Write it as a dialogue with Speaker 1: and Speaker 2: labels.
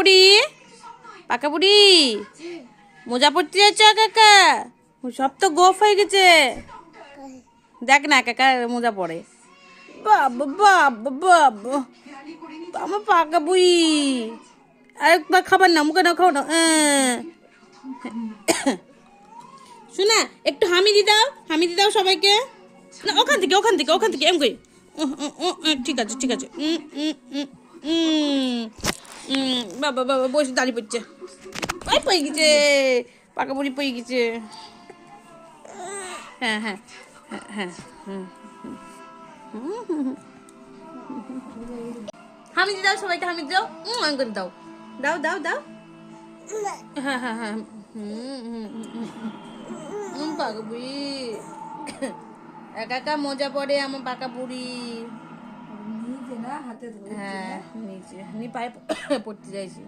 Speaker 1: বুড়ি, পাকা বুড়ি, মোজা পড়তে যাচ্ছ কাকা? সব তো গোফ হয়ে গেছে। দেখ না কাকা মোজা পড়ে। বাবা বাবা বাবা, আমার পাকা বুড়ি। আরেকবার খাবার না, মুখে না খাও না। শোনা, একটু হামিদি দাও, হামিদি দাও সবাইকে। না ওখান থেকে ওখান থেকে ওখান থেকে এম কই। ঠিক আছে ঠিক আছে। বাবা বাবা বসে দাঁড়িয়ে পড়ছে। ওই পড়ে গেছে, পাকা বুড়ি পড়ে গেছে। হ্যাঁ হ্যাঁ হ্যাঁ হ্যাঁ হামিদি দাও সবাইকে, হামিদি দাও, করে দাও, দাও দাও দাও। হ্যাঁ হ্যাঁ হ্যাঁ পাকা বুড়ি একা একা মজা পড়ে আমার পাকা বুড়ি। হ্যাঁ নিচে নি পায়ে পড়তে যাইছি।